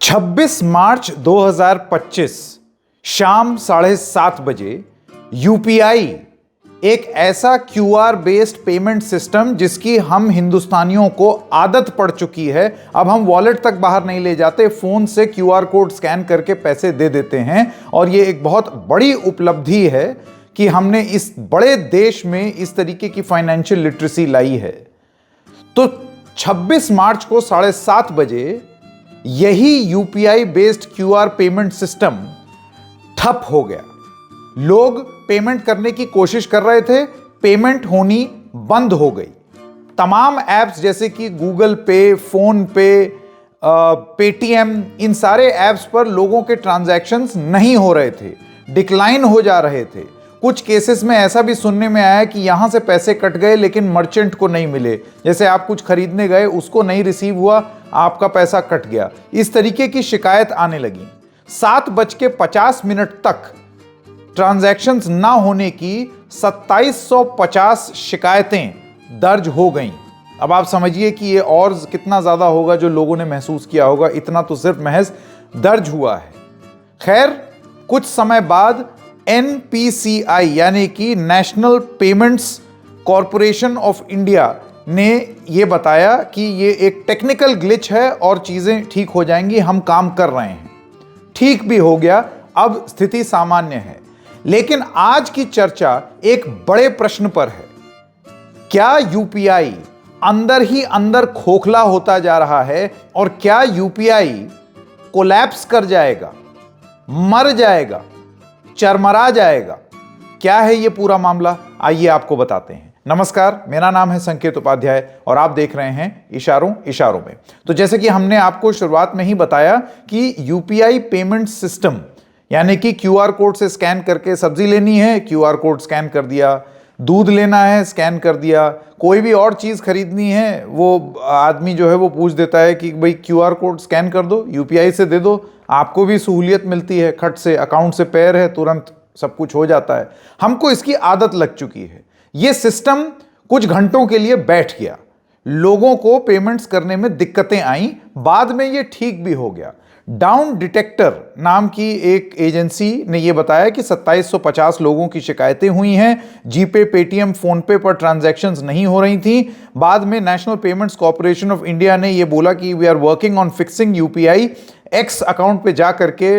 26 मार्च 2025 शाम 7:30 बजे यूपीआई एक ऐसा क्यूआर बेस्ड पेमेंट सिस्टम जिसकी हम हिंदुस्तानियों को आदत पड़ चुकी है। अब हम वॉलेट तक बाहर नहीं ले जाते, फोन से क्यूआर कोड स्कैन करके पैसे दे देते हैं। और ये एक बहुत बड़ी उपलब्धि है कि हमने इस बड़े देश में इस तरीके की फाइनेंशियल लिटरेसी लाई है। तो 26 मार्च को 7:30 बजे यही UPI based QR payment system ठप हो गया। लोग पेमेंट करने की कोशिश कर रहे थे, पेमेंट होनी बंद हो गई। तमाम ऐप्स जैसे कि गूगल पे, फोन पे, पेटीएम, इन सारे ऐप्स पर लोगों के ट्रांजैक्शंस नहीं हो रहे थे, डिक्लाइन हो जा रहे थे। कुछ केसेस में ऐसा भी सुनने में आया कि यहां से पैसे कट गए लेकिन मर्चेंट को नहीं मिले। जैसे आप कुछ खरीदने गए, उसको नहीं रिसीव हुआ, आपका पैसा कट गया। इस तरीके की शिकायत आने लगी। 7:50 तक ट्रांजैक्शंस ना होने की 2750 शिकायतें दर्ज हो गईं। अब आप समझिए कि ये और कितना ज्यादा होगा जो लोगों ने महसूस किया होगा। इतना तो सिर्फ महज दर्ज हुआ है। खैर, कुछ समय बाद एनपीसीआई यानी कि national payments corporation of India ने यह बताया कि ये एक टेक्निकल ग्लिच है और चीजें ठीक हो जाएंगी, हम काम कर रहे हैं। ठीक भी हो गया, अब स्थिति सामान्य है। लेकिन आज की चर्चा एक बड़े प्रश्न पर है। क्या यूपीआई अंदर ही अंदर खोखला होता जा रहा है और क्या यूपीआई कोलैप्स कर जाएगा, मर जाएगा, चरमरा जाएगा? क्या है यह पूरा मामला, आइए आपको बताते हैं। नमस्कार, मेरा नाम है संकेत उपाध्याय और आप देख रहे हैं इशारों इशारों में। तो जैसे कि हमने आपको शुरुआत में ही बताया कि यूपीआई पेमेंट सिस्टम यानी कि क्यूआर कोड से स्कैन करके सब्जी लेनी है, क्यूआर कोड स्कैन कर दिया, दूध लेना है, स्कैन कर दिया, कोई भी और चीज़ खरीदनी है, वो आदमी जो है वो पूछ देता है कि भाई क्यूआर कोड स्कैन कर दो, यूपीआई से दे दो, आपको भी सहूलियत मिलती है, खट से अकाउंट से पैर है, तुरंत सब कुछ हो जाता है। हमको इसकी आदत लग चुकी है। ये सिस्टम कुछ घंटों के लिए बैठ गया, लोगों को पेमेंट्स करने में दिक्कतें आई, बाद में ये ठीक भी हो गया। डाउन डिटेक्टर नाम की एक एजेंसी ने यह बताया कि 2750 लोगों की शिकायतें हुई हैं। जीपे, पेटीएम, फोन पे पर ट्रांजैक्शंस नहीं हो रही थी। बाद में national payments corporation of India ने यह बोला कि we are working on fixing UPI. X account पे जा करके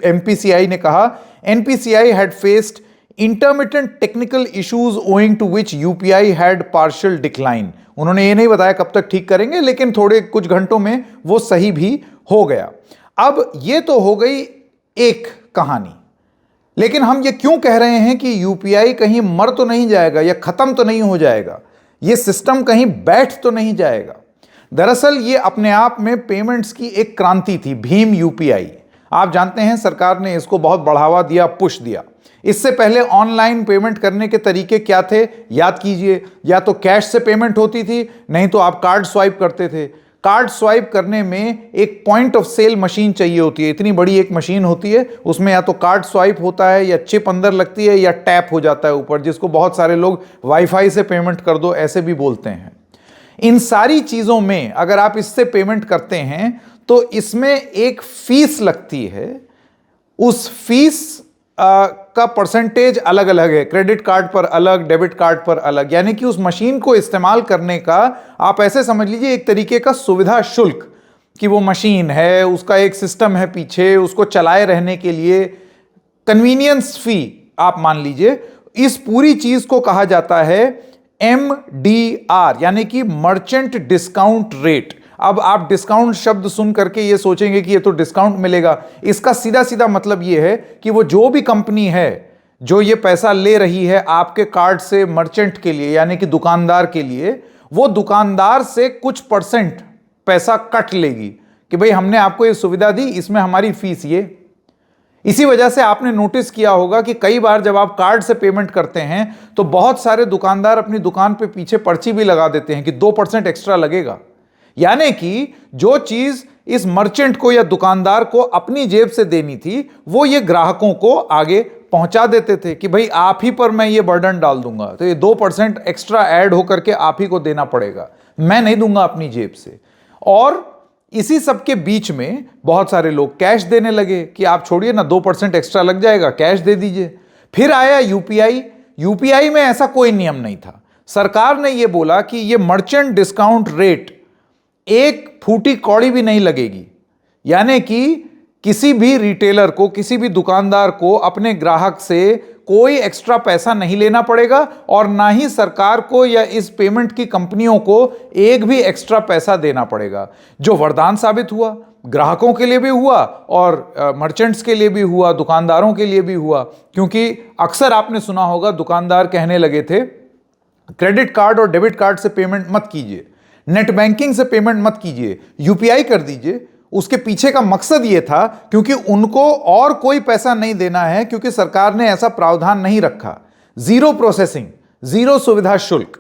एनपीसीआई ने कहा, NPCI had faced intermittent technical issues owing to which UPI had partial decline. उन्होंने ये नहीं बताया कब तक ठीक करेंगे, लेकिन थोड़े कुछ घंटों में वो सही भी हो गया। अब ये तो हो गई एक कहानी, लेकिन हम ये क्यों कह रहे हैं कि यूपीआई कहीं मर तो नहीं जाएगा या खत्म तो नहीं हो जाएगा, ये सिस्टम कहीं बैठ तो नहीं जाएगा? दरअसल ये अपने आप में पेमेंट्स की एक क्रांति थी, भीम यूपीआई। आप जानते हैं सरकार ने इसको बहुत बढ़ावा दिया, पुश दिया। इससे पहले ऑनलाइन पेमेंट करने के तरीके क्या थे याद कीजिए। या तो कैश से पेमेंट होती थी, नहीं तो आप कार्ड स्वाइप करते थे। कार्ड स्वाइप करने में एक पॉइंट ऑफ सेल मशीन चाहिए होती है, इतनी बड़ी एक मशीन होती है, उसमें या तो कार्ड स्वाइप होता है या चिप अंदर लगती है या टैप हो जाता है ऊपर, जिसको बहुत सारे लोग वाईफाई से पेमेंट कर दो ऐसे भी बोलते हैं। इन सारी चीजों में अगर आप इससे पेमेंट करते हैं तो इसमें एक फीस लगती है। उस फीस का परसेंटेज अलग अलग है, क्रेडिट कार्ड पर अलग, डेबिट कार्ड पर अलग। यानी कि उस मशीन को इस्तेमाल करने का आप ऐसे समझ लीजिए एक तरीके का सुविधा शुल्क, कि वो मशीन है, उसका एक सिस्टम है पीछे, उसको चलाए रहने के लिए कन्वीनियंस फी आप मान लीजिए। इस पूरी चीज को कहा जाता है MDR यानी कि मर्चेंट डिस्काउंट रेट। अब आप डिस्काउंट शब्द सुन करके ये सोचेंगे कि ये तो डिस्काउंट मिलेगा। इसका सीधा सीधा मतलब ये है कि वो जो भी कंपनी है जो ये पैसा ले रही है आपके कार्ड से मर्चेंट के लिए यानी कि दुकानदार के लिए, वो दुकानदार से कुछ परसेंट पैसा कट लेगी कि भाई हमने आपको ये सुविधा दी, इसमें हमारी फीस ये। इसी वजह से आपने नोटिस किया होगा कि कई बार जब आप कार्ड से पेमेंट करते हैं तो बहुत सारे दुकानदार अपनी दुकान पे पीछे पर्ची भी लगा देते हैं कि 2% एक्स्ट्रा लगेगा। यानी कि जो चीज इस मर्चेंट को या दुकानदार को अपनी जेब से देनी थी, वो ये ग्राहकों को आगे पहुंचा देते थे कि भाई आप ही पर मैं ये बर्डन डाल दूंगा, तो ये 2% एक्स्ट्रा ऐड होकर के आप ही को देना पड़ेगा, मैं नहीं दूंगा अपनी जेब से। और इसी सब के बीच में बहुत सारे लोग कैश देने लगे कि आप छोड़िए ना, 2% एक्स्ट्रा लग जाएगा, कैश दे दीजिए। फिर आया यूपीआई। यूपीआई में ऐसा कोई नियम नहीं था। सरकार ने यह बोला कि यह मर्चेंट डिस्काउंट रेट एक फूटी कौड़ी भी नहीं लगेगी, यानी कि किसी भी रिटेलर को, किसी भी दुकानदार को अपने ग्राहक से कोई एक्स्ट्रा पैसा नहीं लेना पड़ेगा और ना ही सरकार को या इस पेमेंट की कंपनियों को एक भी एक्स्ट्रा पैसा देना पड़ेगा, जो वरदान साबित हुआ। ग्राहकों के लिए भी हुआ और मर्चेंट्स के लिए भी हुआ, दुकानदारों के लिए भी हुआ। क्योंकि अक्सर आपने सुना होगा दुकानदार कहने लगे थे क्रेडिट कार्ड और डेबिट कार्ड से पेमेंट मत कीजिए, नेट बैंकिंग से पेमेंट मत कीजिए, यूपीआई कर दीजिए। उसके पीछे का मकसद यह था क्योंकि उनको और कोई पैसा नहीं देना है, क्योंकि सरकार ने ऐसा प्रावधान नहीं रखा। जीरो प्रोसेसिंग, जीरो सुविधा शुल्क,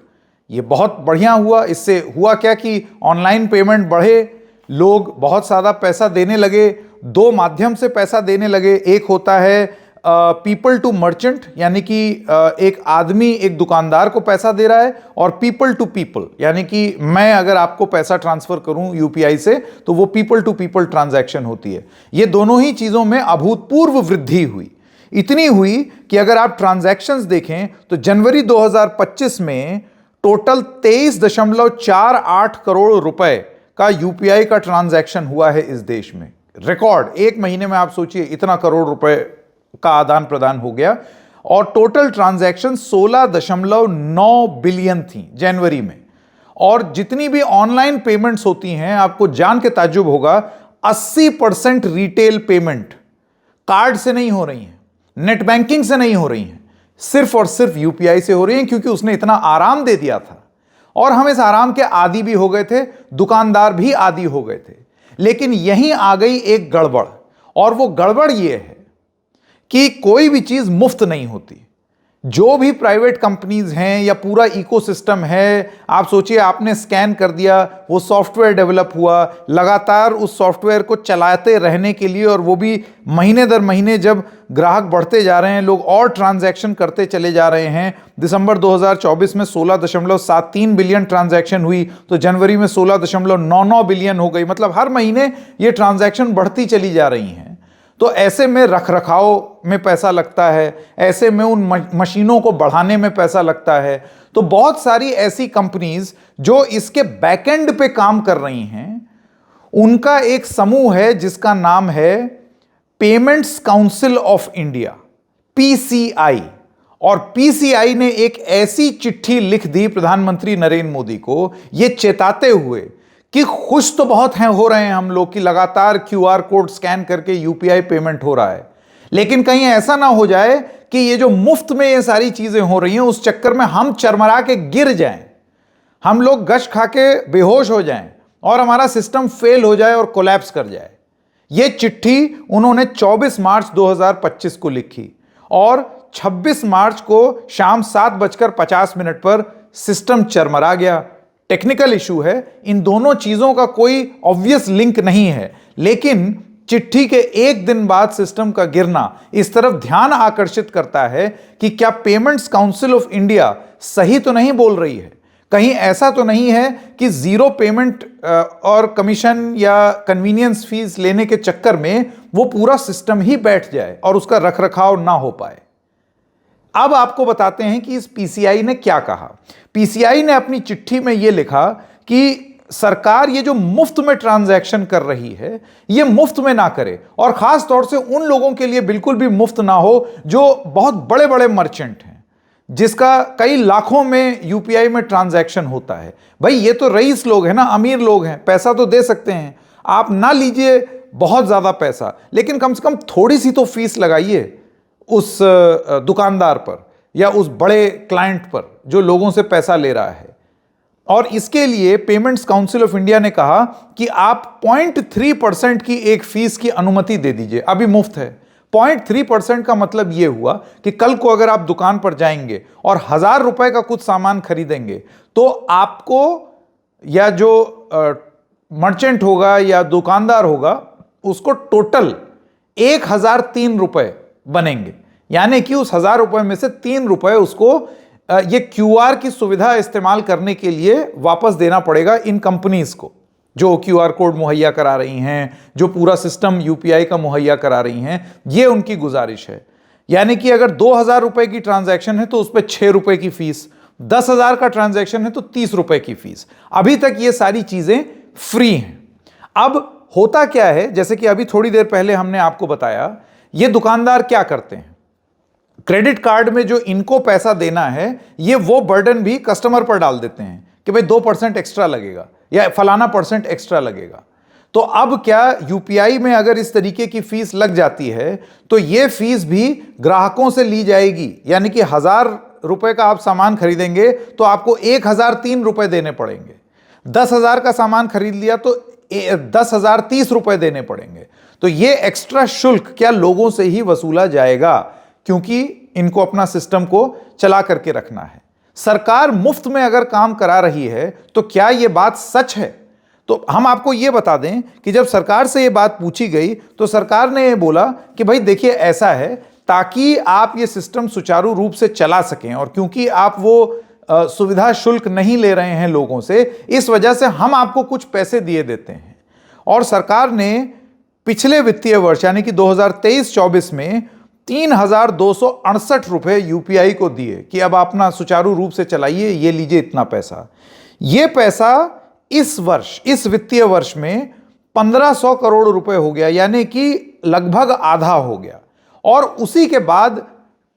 यह बहुत बढ़िया हुआ। इससे हुआ क्या कि ऑनलाइन पेमेंट बढ़े, लोग बहुत सारा पैसा देने लगे। दो माध्यम से पैसा देने लगे। एक होता है पीपल टू मर्चेंट, यानी कि एक आदमी एक दुकानदार को पैसा दे रहा है, और पीपल टू पीपल, यानी कि मैं अगर आपको पैसा ट्रांसफर करूं यूपीआई से तो वो पीपल टू पीपल ट्रांजैक्शन होती है। ये दोनों ही चीजों में अभूतपूर्व वृद्धि हुई। इतनी हुई कि अगर आप ट्रांजैक्शंस देखें तो जनवरी 2025 में टोटल 23.48 करोड़ रुपए का यूपीआई का ट्रांजैक्शन हुआ है इस देश में। रिकॉर्ड, एक महीने में आप सोचिए इतना करोड़ रुपए का आदान प्रदान हो गया। और टोटल ट्रांजैक्शन 16.9 बिलियन थी जनवरी में। और जितनी भी ऑनलाइन पेमेंट्स होती हैं, आपको जान के ताज्जुब होगा, 80% रिटेल पेमेंट कार्ड से नहीं हो रही हैं, नेट बैंकिंग से नहीं हो रही हैं, सिर्फ और सिर्फ यूपीआई से हो रही हैं, क्योंकि उसने इतना आराम दे दिया था और हम इस आराम के आदी भी हो गए थे, दुकानदार भी आदी हो गए थे। लेकिन यहीं आ गई एक गड़बड़, और वो गड़बड़ ये है कि कोई भी चीज मुफ्त नहीं होती। जो भी प्राइवेट कंपनीज हैं या पूरा इकोसिस्टम है, आप सोचिए आपने स्कैन कर दिया, वो सॉफ्टवेयर डेवलप हुआ, लगातार उस सॉफ्टवेयर को चलाते रहने के लिए, और वो भी महीने दर महीने जब ग्राहक बढ़ते जा रहे हैं, लोग और ट्रांजैक्शन करते चले जा रहे हैं। दिसंबर 2024 में 16.73 बिलियन ट्रांजैक्शन हुई, तो जनवरी में 16.99 बिलियन हो गई। मतलब हर महीने ये ट्रांजैक्शन बढ़ती चली जा रही हैं। तो ऐसे में रखरखाव में पैसा लगता है, ऐसे में उन मशीनों को बढ़ाने में पैसा लगता है। तो बहुत सारी ऐसी कंपनीज जो इसके बैकएंड पे काम कर रही हैं, उनका एक समूह है जिसका नाम है payments council of India, PCI. और पीसीआई ने एक ऐसी चिट्ठी लिख दी प्रधानमंत्री नरेंद्र मोदी को, यह चेताते हुए कि खुश तो बहुत हैं हो रहे हैं हम लोग कि लगातार क्यूआर कोड स्कैन करके यूपीआई पेमेंट हो रहा है, लेकिन कहीं ऐसा ना हो जाए कि ये जो मुफ्त में ये सारी चीजें हो रही हैं, उस चक्कर में हम चरमरा के गिर जाएं, हम लोग गश खा के बेहोश हो जाएं और हमारा सिस्टम फेल हो जाए और कोलैप्स कर जाए। ये चिट्ठी उन्होंने 24 मार्च 2025 को लिखी और 26 मार्च को शाम 7:50 पर सिस्टम चरमरा गया। टेक्निकल इशू है, इन दोनों चीजों का कोई ऑब्वियस लिंक नहीं है, लेकिन चिट्ठी के एक दिन बाद सिस्टम का गिरना इस तरफ ध्यान आकर्षित करता है कि क्या पेमेंट्स काउंसिल ऑफ इंडिया सही तो नहीं बोल रही है, कहीं ऐसा तो नहीं है कि जीरो पेमेंट और कमीशन या कन्वीनियंस फीस लेने के चक्कर में वो पूरा सिस्टम ही बैठ जाए और उसका रखरखाव ना हो पाए। अब आपको बताते हैं कि इस पीसीआई ने क्या कहा। पीसीआई ने अपनी चिट्ठी में यह लिखा कि सरकार ये जो मुफ्त में ट्रांजैक्शन कर रही है, ये मुफ्त में ना करे, और खास तौर से उन लोगों के लिए बिल्कुल भी मुफ्त ना हो जो बहुत बड़े बड़े मर्चेंट हैं, जिसका कई लाखों में यूपीआई में ट्रांजैक्शन होता है। भाई ये तो रईस लोग हैं ना, अमीर लोग हैं, पैसा तो दे सकते हैं। आप ना लीजिए बहुत ज्यादा पैसा, लेकिन कम से कम थोड़ी सी तो फीस लगाइए उस दुकानदार पर या उस बड़े क्लाइंट पर जो लोगों से पैसा ले रहा है। और इसके लिए पेमेंट्स काउंसिल ऑफ इंडिया ने कहा कि आप 0.3% की एक फीस की अनुमति दे दीजिए। अभी मुफ्त है। 0.3% का मतलब यह हुआ कि कल को अगर आप दुकान पर जाएंगे और 1000 रुपए का कुछ सामान खरीदेंगे, तो आपको या जो मर्चेंट होगा या दुकानदार होगा, उसको टोटल 1003 रुपए बनेंगे। यानी कि उस 1000 रुपए में से 3 रुपए उसको ये क्यूआर की सुविधा इस्तेमाल करने के लिए वापस देना पड़ेगा इन कंपनीज को। जो क्यूआर कोड मुहैया करा रही हैं, जो पूरा सिस्टम यूपीआई का मुहैया करा रही हैं, ये उनकी गुजारिश है। यानी कि अगर 2,000 रुपए की ट्रांजैक्शन है तो उस पर 6 रुपए की फीस, 10,000 का ट्रांजैक्शन है तो 30 रुपए की फीस। अभी तक ये सारी चीजें फ्री हैं। अब होता क्या है, जैसे कि अभी थोड़ी देर पहले हमने आपको बताया, ये दुकानदार क्या करते हैं, क्रेडिट कार्ड में जो इनको पैसा देना है, ये वो बर्डन भी कस्टमर पर डाल देते हैं कि भाई 2% एक्स्ट्रा लगेगा या फलाना % एक्स्ट्रा लगेगा। तो अब क्या, यूपीआई में अगर इस तरीके की फीस लग जाती है तो यह फीस भी ग्राहकों से ली जाएगी। यानी कि 1,000 रुपए का आप सामान खरीदेंगे तो आपको 1,003 रुपए देने पड़ेंगे। 10,000 का सामान खरीद लिया तो 10,030 रुपए देने पड़ेंगे। तो यह एक्स्ट्रा शुल्क क्या लोगों से ही वसूला जाएगा, क्योंकि इनको अपना सिस्टम को चला करके रखना है। सरकार मुफ्त में अगर काम करा रही है तो क्या यह बात सच है? तो हम आपको यह बता दें कि जब सरकार से यह बात पूछी गई तो सरकार ने यह बोला कि भाई देखिए, ऐसा है ताकि आप ये सिस्टम सुचारू रूप से चला सकें, और क्योंकि आप वो सुविधा शुल्क नहीं ले रहे हैं लोगों से, इस वजह से हम आपको कुछ पैसे दिए देते हैं। और सरकार ने पिछले वित्तीय वर्ष यानी कि 2023-24 में 3,268 रुपए यूपीआई को दिए कि अब अपना सुचारू रूप से चलाइए, ये लीजिए इतना पैसा। ये पैसा इस वर्ष, इस वित्तीय वर्ष में 1,500 करोड़ रुपए हो गया, यानी कि लगभग आधा हो गया। और उसी के बाद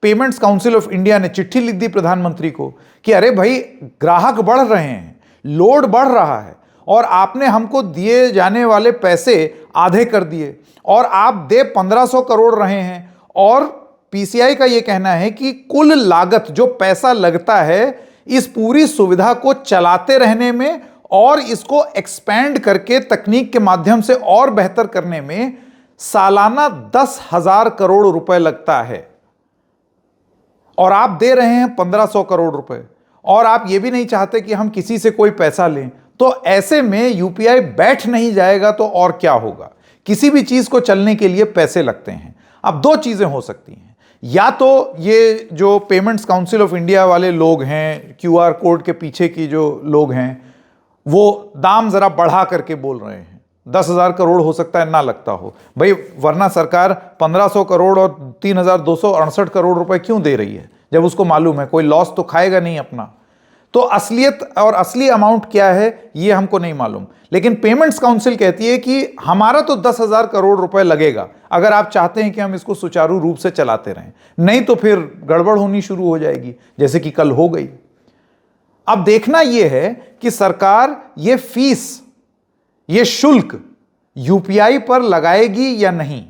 पेमेंट्स काउंसिल ऑफ इंडिया ने चिट्ठी लिख दी प्रधानमंत्री को कि अरे भाई, ग्राहक बढ़ रहे हैं, लोड बढ़ रहा है, और आपने हमको दिए जाने वाले पैसे आधे कर दिए, और आप दे 1,500 करोड़ रहे हैं। और पीसीआई का यह कहना है कि कुल लागत, जो पैसा लगता है इस पूरी सुविधा को चलाते रहने में और इसको एक्सपैंड करके तकनीक के माध्यम से और बेहतर करने में, सालाना 10,000 करोड़ रुपए लगता है। और आप दे रहे हैं 1,500 करोड़ रुपए, और आप ये भी नहीं चाहते कि हम किसी से कोई पैसा लें। तो ऐसे में यूपीआई बैठ नहीं जाएगा तो और क्या होगा? किसी भी चीज को चलने के लिए पैसे लगते हैं। अब दो चीजें हो सकती हैं, या तो ये जो पेमेंट्स काउंसिल ऑफ इंडिया वाले लोग हैं, क्यूआर कोड के पीछे की जो लोग हैं, वो दाम जरा बढ़ा करके बोल रहे हैं। 10,000 करोड़ हो सकता है ना लगता हो भाई, वरना सरकार 1,500 करोड़ और 3,268 करोड़ रुपए क्यों दे रही है, जब उसको मालूम है कोई लॉस तो खाएगा नहीं अपना। तो असलियत और असली अमाउंट क्या है ये हमको नहीं मालूम, लेकिन पेमेंट्स काउंसिल कहती है कि हमारा तो 10,000 करोड़ रुपए लगेगा अगर आप चाहते हैं कि हम इसको सुचारू रूप से चलाते रहें, नहीं तो फिर गड़बड़ होनी शुरू हो जाएगी, जैसे कि कल हो गई। अब देखना यह है कि सरकार ये फीस, ये शुल्क यूपीआई पर लगाएगी या नहीं।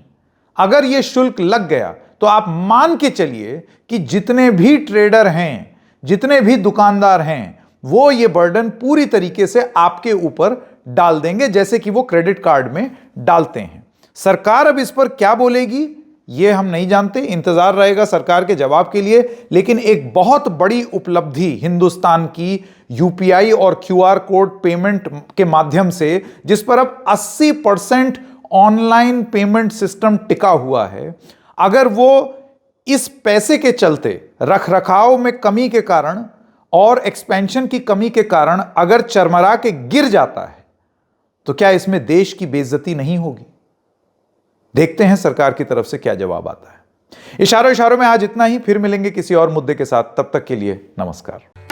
अगर ये शुल्क लग गया तो आप मान के चलिए कि जितने भी ट्रेडर हैं, जितने भी दुकानदार हैं, वो ये बर्डन पूरी तरीके से आपके ऊपर डाल देंगे, जैसे कि वो क्रेडिट कार्ड में डालते हैं। सरकार अब इस पर क्या बोलेगी ये हम नहीं जानते, इंतजार रहेगा सरकार के जवाब के लिए। लेकिन एक बहुत बड़ी उपलब्धि हिंदुस्तान की यूपीआई और क्यूआर कोड पेमेंट के माध्यम से, जिस पर अब 80% ऑनलाइन पेमेंट सिस्टम टिका हुआ है, अगर वो इस पैसे के चलते रखरखाव में कमी के कारण और एक्सपेंशन की कमी के कारण अगर चरमरा के गिर जाता है, तो क्या इसमें देश की बेइज्जती नहीं होगी? देखते हैं सरकार की तरफ से क्या जवाब आता है। इशारों इशारों में आज इतना ही, फिर मिलेंगे किसी और मुद्दे के साथ। तब तक के लिए नमस्कार।